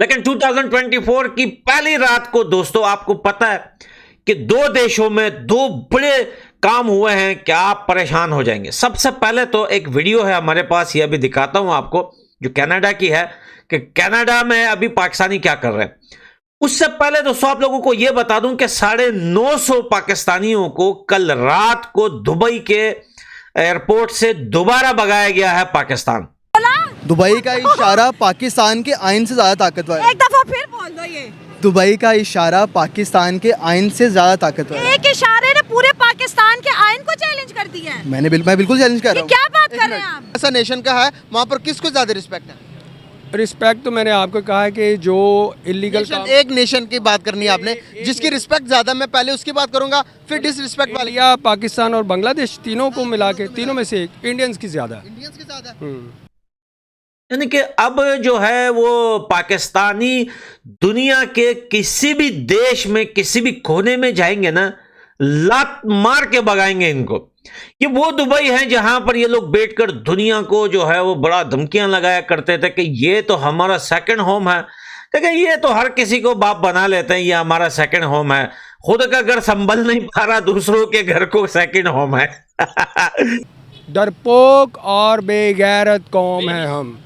लेकिन 2024 की पहली रात को दोस्तों आपको पता है कि दो देशों में दो बड़े काम हुए हैं कि आप परेशान हो जाएंगे। सबसे पहले तो एक वीडियो है हमारे पास, ये अभी दिखाता हूं आपको, जो कनाडा की है कि कनाडा में अभी पाकिस्तानी क्या कर रहे हैं। उससे पहले दोस्तों आप लोगों को यह बता दूं कि 950 पाकिस्तानियों को कल रात को दुबई के एयरपोर्ट से दोबारा भगाया गया है पाकिस्तान। दुबई का इशारा पाकिस्तान के आइन से ज्यादा ताकतवर है। एक दफा फिर बोल दो ये। दुबई का इशारा पाकिस्तान के आइन से ज्यादा ताकतवर है। एक इशारे ने पूरे पाकिस्तान के आइन को चैलेंज कर दिया है। मैं बिल्कुल चैलेंज कर रहा हूँ। क्या बात कर रहे हैं आप? ऐसा नेशन का है वहाँ पर किसको ज्यादा रिस्पेक्ट है? रिस्पेक्ट तो मैंने आपको कहा है कि जो इलीगल काम, एक नेशन की बात करनी है आपने जिसकी रिस्पेक्ट ज्यादा, मैं पहले उसकी बात करूंगा फिर डिसरिस्पेक्ट वाली। इंडिया, पाकिस्तान और बांग्लादेश तीनों को मिला के तीनों में से एक इंडियंस की ज्यादा। इंडियंस की ज्यादा। यानी कि अब जो है वो पाकिस्तानी दुनिया के किसी भी देश में किसी भी कोने में जाएंगे ना, लात मार के भगाएंगे इनको। ये वो दुबई है जहां पर ये लोग बैठकर दुनिया को जो है वो बड़ा धमकियां लगाया करते थे कि ये तो हमारा सेकंड होम है। देखिए ये तो हर किसी को बाप बना लेते हैं, ये हमारा सेकंड होम है। खुद का घर संभल नहीं पा रहा, दूसरों के घर को सेकंड होम है। डरपोक और बेगैरत कौम है हम।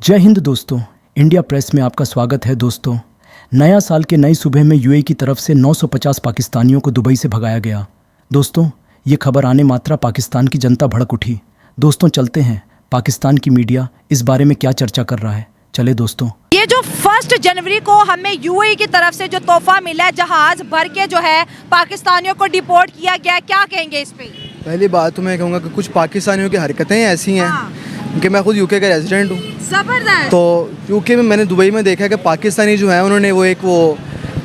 जय हिंद दोस्तों, इंडिया प्रेस में आपका स्वागत है। दोस्तों, नया साल के नई सुबह में यूएई की तरफ से 950 पाकिस्तानियों को दुबई से भगाया गया। दोस्तों, ये खबर आने मात्रा पाकिस्तान की जनता भड़क उठी। दोस्तों चलते हैं पाकिस्तान की मीडिया इस बारे में क्या चर्चा कर रहा है। चले दोस्तों। ये जो 1 जनवरी को हमें यूएई की तरफ से जो तोहफा मिला है, जहाज भर के जो है पाकिस्तानियों को डिपोर्ट किया गया, क्या कहेंगे इस पे? पहली बात तो मैं कहूँगा कि कुछ पाकिस्तानियों की हरकतें ऐसी हैं कि मैं खुद यूके का रेजिडेंट हूँ। जबरदस्त। तो यूके में मैंने दुबई में देखा कि पाकिस्तानी जो है उन्होंने वो एक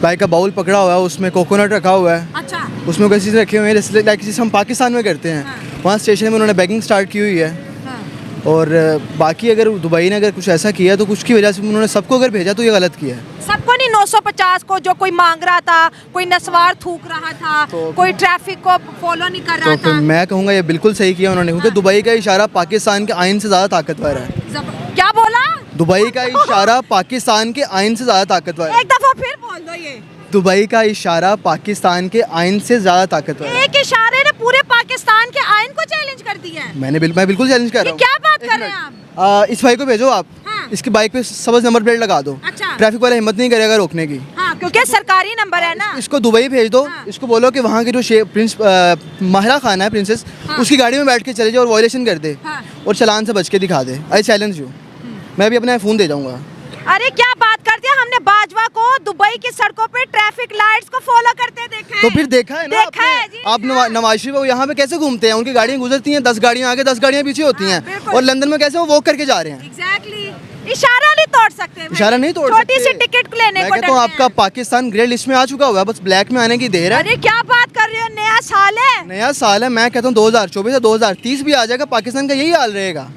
चाय का बाउल पकड़ा हुआ है, उसमें कोकोनट रखा हुआ है। अच्छा। उसमें कैसी चीज़ें रखे हुए हैं जैसे लाइक जिसे हम पाकिस्तान में करते हैं। वहाँ स्टेशन में उन्होंने बैगिंग स्टार्ट की हुई है। और बाकी अगर दुबई ने अगर कुछ ऐसा किया तो कुछ की वजह से उन्होंने सबको अगर भेजा तो ये गलत किया है। सबको नहीं, 950 को, जो कोई मांग रहा था, कोई नस्वार थूक रहा था, कोई ट्रैफिक को फॉलो नहीं कर रहा तो फिर था। मैं कहूँगा ये बिल्कुल सही किया उन्होंने, क्योंकि दुबई का इशारा पाकिस्तान के आइन से ज़्यादा ताकतवर है। क्या बोला? दुबई का इशारा पाकिस्तान के आइन से ज़्यादा ताकतवर है। एक दफा फिर बोल दो ये। दुबई का इशारा पाकिस्तान के आइन से ज़्यादा ताकतवर है। एक इशारे ने पूरे पाकिस्तान के आइन को चैलेंज कर दिया है। मैं बिल्कुल चैलेंज कर रहा हूँ। क्या बात कर रहे हैं आप? इस भाई को भेजो आप। हाँ। इसकी बाइक पे सबज नंबर प्लेट लगा दो। अच्छा। ट्रैफिक वाला हिम्मत नहीं करेगा रोकने की। हाँ, क्योंकि सरकारी नंबर है ना। इसको दुबई भेज दो। हाँ। इसको बोलो कि वहाँ की जो प्रिंस माहिरा खान है, प्रिंसेस, उसकी गाड़ी में बैठ के चले जाए और वायलेशन कर दे। हाँ। और चालान से बच के दिखा दे। I challenge you. मैं भी अपना फ़ोन दे जाऊँगा। अरे क्या बात करते हैं, हमने बाजवा को दुबई की सड़कों पे ट्रैफिक लाइट्स को फॉलो करते देखा है। तो फिर देखा है ना देखा है जी, आप हाँ। नवाज शरीफ वो यहाँ पे कैसे घूमते हैं, उनकी गाड़ियाँ गुजरती हैं, 10 गाड़ियाँ आगे 10 गाड़ियाँ पीछे होती हाँ, हैं। बिल्कुल। और लंदन में कैसे वो वॉक करके जा रहे हैं। एग्जैक्टली। इशारा नहीं तोड़ सकते भाई। इशारा नहीं तोड़ सकते। छोटी सी टिकट लेने मैं को कहता हूँ डरते आपका हैं। पाकिस्तान ग्रे लिस्ट में आ चुका हुआ है, बस ब्लैक में आने की देर है। अरे क्या बात कर रहे हो, नया साल है। नया साल है, मैं कहता हूँ 2024 से 2030 भी आ जाएगा, पाकिस्तान का यही हाल रहेगा।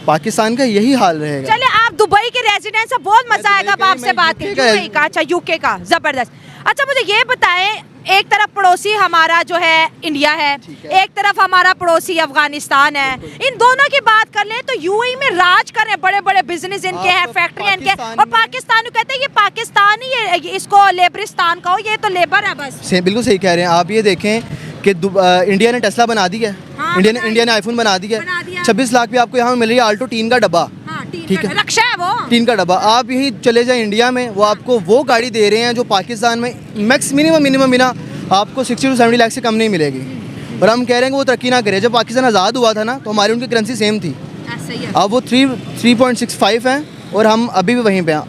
पाकिस्तान का यही हाल रहेगा। चले, आप दुबई के रेजिडेंट से बहुत मजा आएगा अब आपसे मैं बात UK करके। का, अच्छा यूके का, जबरदस्त। अच्छा मुझे ये बताएं, एक तरफ पड़ोसी हमारा जो है इंडिया है, एक तरफ हमारा पड़ोसी अफगानिस्तान है। इन दोनों की बात कर ले तो यूएई में राज कर रहे, बड़े बड़े बिजनेस इनके हैं, फैक्ट्री इनके, और पाकिस्तान कहते हैं ये पाकिस्तान ही है, इसको लेबरिस्तान कहो, ये तो लेबर है बस। बिल्कुल सही कह रहे हैं आप। ये देखें कि इंडिया ने टेस्ला बना दी है। हाँ, इंडिया ने आईफोन बना दिया है। 26 लाख पे आपको यहाँ मिल रही है आल्टो टीन का डब्बा। हाँ, ठीक है, रक्षा है वो। टीन का डब्बा। आप यही चले जाए इंडिया में, वो आपको वो गाड़ी दे रहे हैं जो पाकिस्तान में मिनिमम बिना आपको 60 to 70 लाख से कम नहीं मिलेगी। और हम कह रहे हैं कि वो तरक्की ना करे। जब पाकिस्तान आज़ाद हुआ था ना तो हमारी उनकी करेंसी सेम थी। अब वो 3.65 हैं और हम अभी भी वहीं पे हैं।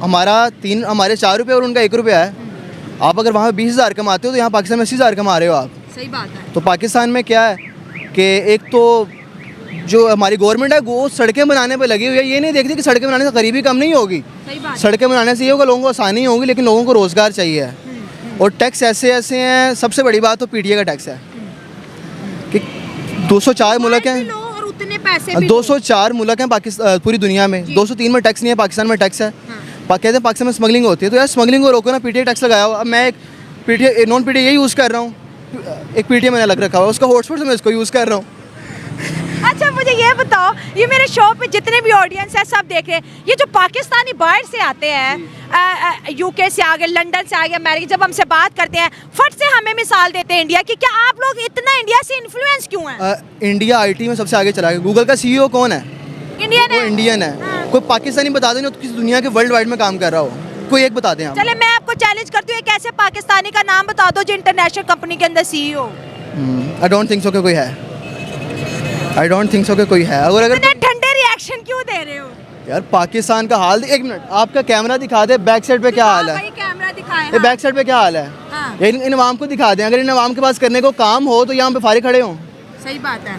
हमारे 4 रुपये और उनका 1 रुपया है। आप अगर वहाँ 20,000 कमाते हो तो यहाँ पाकिस्तान में 80,000 कमा रहे हो आप। सही बात है। तो पाकिस्तान में क्या है कि एक तो जो हमारी गवर्नमेंट है वो सड़कें बनाने पे लगी हुई है। ये नहीं देखती कि सड़कें बनाने से गरीबी कम नहीं होगी। सही बात। सड़कें बनाने से ये होगा, लोगों को आसानी होगी, लेकिन लोगों को रोज़गार चाहिए। और टैक्स ऐसे हैं। सबसे बड़ी बात तो पीटीए का टैक्स है कि 204 मुल्क हैं, और उतने पैसे भी 204 मुल्क हैं पाकिस्तान पूरी दुनिया में। 203 में टैक्स नहीं है, पाकिस्तान में टैक्स है। कहते हैं पाकिस्तान में स्मगलिंग होती है, तो यार स्मगलिंग को रोको ना, पीटीए टैक्स लगाया हुआ। अब मैं एक पीटीए नॉन पीटीए यही यूज़ कर रहा हूँ, एक पीटीए मैंने अलग रखा हुआ, उसका हॉटस्पॉट से मैं इसको यूज़ कर रहा हूँ। अच्छा मुझे ये बताओ, ये मेरे शो पे जितने भी ऑडियंस है सब देख रहे हैं, ये जो पाकिस्तानी बाहर से आते हैं, यूके से आ गए, लंदन से आ गए, अमेरिका, जब हमसे बात करते हैं फट से हमें मिसाल देते हैं इंडिया की, क्या आप लोग इतना इंडिया से इन्फ्लुएंस क्यों हैं? इंडिया आईटी में सबसे आगे चला गया। गूगल का सीईओ कौन है? इंडियन वो है। इंडियन है। हाँ। कोई पाकिस्तानी बता दें तो किसी दुनिया के वर्ल्ड वाइड में काम कर रहा हो, कोई एक बता दें आप। चले मैं आपको चैलेंज करती हूँ, एक ऐसे पाकिस्तानी का नाम बता दो जो इंटरनेशनल कंपनी के अंदर CEO. I don't think so कि कोई है। आई डोंट थिंक सो कि कोई है। अगर इतने ठंडे रिएक्शन क्यों दे रहे हो? यार पाकिस्तान का हाल, एक मिनट आपका कैमरा दिखा दे, बैक साइड पे क्या हाल है? भाई कैमरा दिखाएं। ये बैक साइड पे क्या हाल है? हाँ। ये इन अवाम को दिखा दें। अगर इन अवाम के पास करने को काम हो तो यहाँ पे फारे खड़े हों। सही बात है।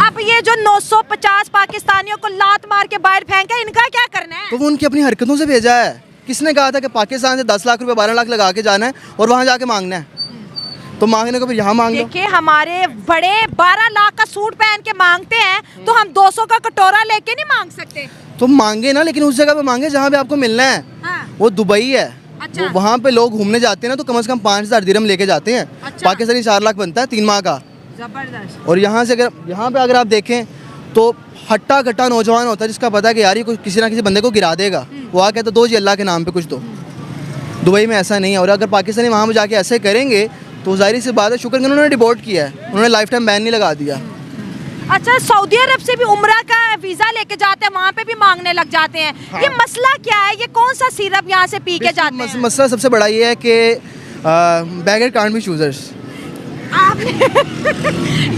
अब ये जो 950 पाकिस्तानियों को लात मार के बाहर फेंका, इनका क्या करना है? तो वो उनकी अपनी हरकतों से भेजा है। किसने कहा था कि पाकिस्तान से 10 लाख रुपए 12 लाख लगा के जाना है और वहाँ जाके मांगना है? तो मांगने को फिर यहाँ मांग लो। देखिए हमारे बड़े 12 लाख का सूट पहन के मांगते हैं, तो हम 200 का कटोरा लेके नहीं मांग सकते? तो मांगे ना, लेकिन उस जगह पे मांगे जहाँ पे आपको मिलना है। हाँ। वो दुबई है। अच्छा। वो वहाँ पे लोग घूमने जाते हैं ना, तो कम से कम 5,000 दिरहम लेके जाते हैं। अच्छा। पाकिस्तानी 4 लाख बनता है 3 माह का। जबरदस्त। और यहाँ से अगर यहाँ पे अगर आप देखें तो हट्टा कट्टा नौजवान होता है जिसका पता है कि यार ये कोई किसी ना किसी बंदे को गिरा देगा, वो आ कहता दो जी अल्लाह के नाम पे कुछ दो। दुबई में ऐसा नहीं है। और अगर पाकिस्तानी वहाँ पे जाके ऐसे करेंगे तो जाहिर सी बात है, शुक्र उन्होंने डिपोर्ट किया है, उन्होंने लाइफ टाइम बैन नहीं लगा दिया। अच्छा सऊदी अरब से भी उम्रा का वीजा लेके जाते हैं, वहाँ पे भी मांगने लग जाते हैं। हाँ। ये मसला क्या है? ये कौन सा सिरप यहाँ से पी के जाते हैं? मसला सबसे बड़ा ये है कि बैगर कांट बी चूजर्स।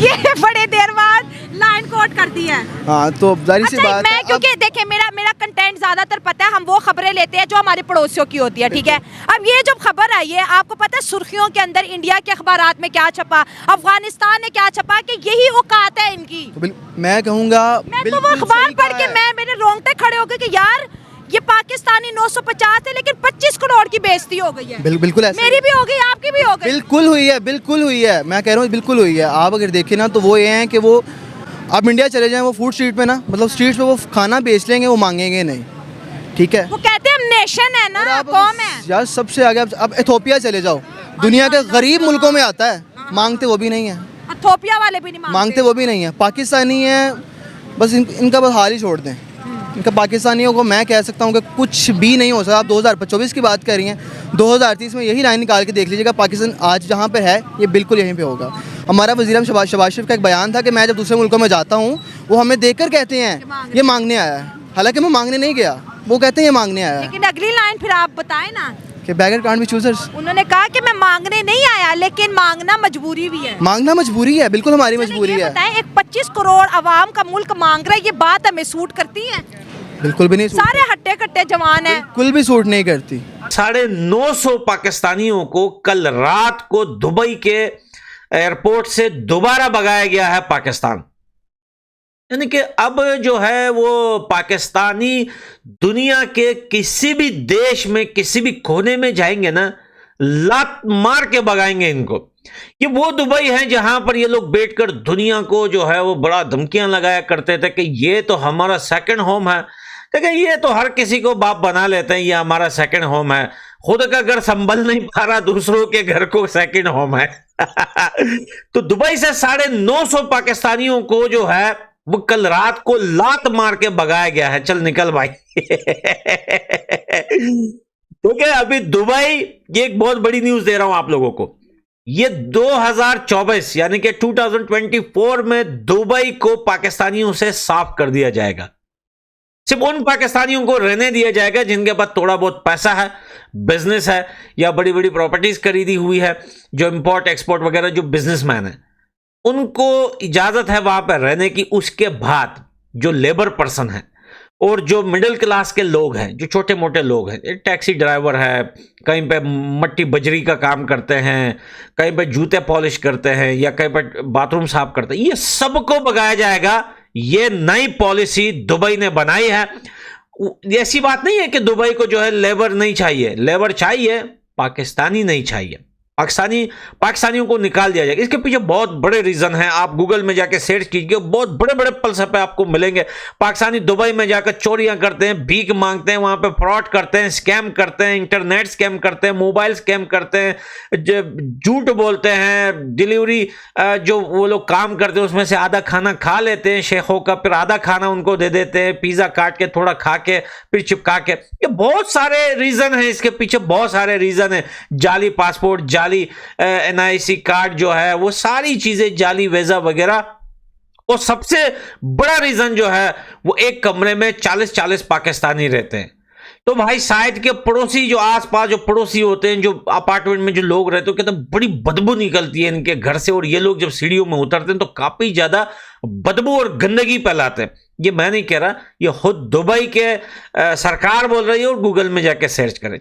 ये बड़े देर बाद लाइन कोट कर दी है। हाँ तो जाहिर सी अच्छा बात मैं है। क्योंकि देखे मेरा कंटेंट ज्यादातर पता है, हम वो खबरें लेते हैं जो हमारे पड़ोसियों की होती है, ठीक है। अब ये जब खबर आई है, आपको पता है सुर्खियों के अंदर इंडिया के अखबारात में क्या छपा, अफगानिस्तान ने क्या छपा कि यही औकात है इनकी। तो मैं कहूँगा मैं तो वो अखबार पढ़ के मेरे रोंगटे खड़े हो गए कि यार ये पाकिस्तानी 950 है लेकिन 25 करोड़ की बेइज्जती हो गई है। बिल्कुल ऐसा मेरी भी हो गई, आपकी भी हो गई। बिल्कुल हुई है, बिल्कुल हुई है। मैं कह रहा हूँ बिल्कुल हुई है। आप अगर देखें ना तो वो ये हैं कि वो आप इंडिया चले जाएं, वो फूड स्ट्रीट पे ना, मतलब स्ट्रीट्स पे वो खाना बेच लेंगे, वो मांगेंगे नहीं, ठीक है। वो कहते हैं हम नेशन है ना, आप कौम है। यार सबसे आगे अब इथोपिया चले जाओ, दुनिया के गरीब मुल्कों में आता है, मांगते वो भी नहीं है। इथोपिया वाले भी नहीं मांगते वो भी नहीं है। पाकिस्तानी है बस इनका बस हाल ही छोड़ दें। इनका पाकिस्तानियों को मैं कह सकता हूँ कि कुछ भी नहीं हो सकता। आप 2024 की बात कर रही हैं, 2030 में यही लाइन निकाल के देख लीजिएगा, पाकिस्तान आज जहाँ पे है ये बिल्कुल यहीं पे होगा। हमारा वज़ीर शहबाज शरीफ का एक बयान था कि मैं जब दूसरे मुल्कों में जाता हूँ वो हमें देखकर कहते हैं ये मांगने आया है, हालांकि मैं मांगने नहीं गया, वो कहते हैं ये मांगने आया है। लेकिन अगली लाइन फिर आप बताएं ना कि बैगर कांट बी चूजर्स। उन्होंने कहा कि मैं मांगने नहीं आया लेकिन मांगना मजबूरी भी है। मांगना मजबूरी है, बिल्कुल हमारी चलिए मजबूरी ये है। बताएं, एक 25 करोड़ आवाम का मुल्क मांग रहा है, ये बात हमें सूट करती है? बिल्कुल भी नहीं सूट, सारे हट्टे कट्टे जवान हैं। बिल्कुल भी सूट नहीं करती। 950 पाकिस्तानियों को कल रात को दुबई के एयरपोर्ट से दोबारा भगाया गया है पाकिस्तान। यानी कि अब जो है वो पाकिस्तानी दुनिया के किसी भी देश में किसी भी कोने में जाएंगे ना, लात मार के भगाएंगे इनको। ये वो दुबई है जहां पर ये लोग बैठकर दुनिया को जो है वो बड़ा धमकियां लगाया करते थे कि ये तो हमारा सेकंड होम है। देखिए ये तो हर किसी को बाप बना लेते हैं, ये हमारा सेकंड होम है। खुद का घर संभल नहीं पा रहा, दूसरों के घर को सेकंड होम है। तो दुबई से 950 पाकिस्तानियों को जो है वो कल रात को लात मार के भगाया गया है। चल निकल भाई। देखिए अभी दुबई, ये एक बहुत बड़ी न्यूज दे रहा हूं आप लोगों को। ये 2024 यानी कि 2024 में दुबई को पाकिस्तानियों से साफ कर दिया जाएगा। सिर्फ उन पाकिस्तानियों को रहने दिया जाएगा जिनके पास थोड़ा बहुत पैसा है, बिजनेस है या बड़ी बड़ी प्रॉपर्टीज खरीदी हुई है, जो इंपोर्ट एक्सपोर्ट वगैरह जो बिजनेसमैन है उनको इजाजत है वहां पर रहने की। उसके बाद जो लेबर पर्सन है और जो मिडिल क्लास के लोग हैं, जो छोटे मोटे लोग हैं, टैक्सी ड्राइवर है, कहीं पे मट्टी बजरी का काम करते हैं, कहीं पे जूते पॉलिश करते हैं या कहीं पे बाथरूम साफ करते हैं, ये सबको भगाया जाएगा। ये नई पॉलिसी दुबई ने बनाई है। ऐसी बात नहीं है कि दुबई को जो है लेबर नहीं चाहिए, लेबर चाहिए, पाकिस्तानी नहीं चाहिए। पाकिस्तानियों को निकाल दिया जाएगा। इसके पीछे बहुत बड़े रीजन हैं, आप गूगल में जाके सर्च कीजिए, बहुत बड़े बड़े फलसफे आपको मिलेंगे। पाकिस्तानी दुबई में जाकर चोरियां करते हैं, भीख मांगते हैं, वहां पे फ्रॉड करते हैं, स्कैम करते हैं, इंटरनेट स्कैम करते हैं, मोबाइल स्कैम करते हैं, झूठ बोलते हैं, डिलीवरी जो वो लोग काम करते हैं उसमें से आधा खाना खा लेते हैं शेखों का, फिर आधा खाना उनको दे देते हैं, पिज्जा काट के थोड़ा खा के फिर चिपका के। ये बहुत सारे रीजन है, इसके पीछे बहुत सारे रीजन है। जाली पासपोर्ट, जाली NIC कार्ड जो है, वो सारी चीजें, जाली वीजा वगैरह। और सबसे बड़ा रीजन जो है वो एक कमरे में 40-40 पाकिस्तानी रहते हैं। तो भाई साइड के पड़ोसी जो आसपास जो पड़ोसी होते हैं, जो अपार्टमेंट में जो लोग रहते हैं, कहते हैं बड़ी बदबू निकलती है इनके घर से, और ये लोग जब सीढ़ियों में उतरते हैं तो काफी ज्यादा बदबू और गंदगी फैलाते हैं। ये मैं नहीं कह रहा, ये खुद दुबई के सरकार बोल रही है, और गूगल में जाके सर्च करें।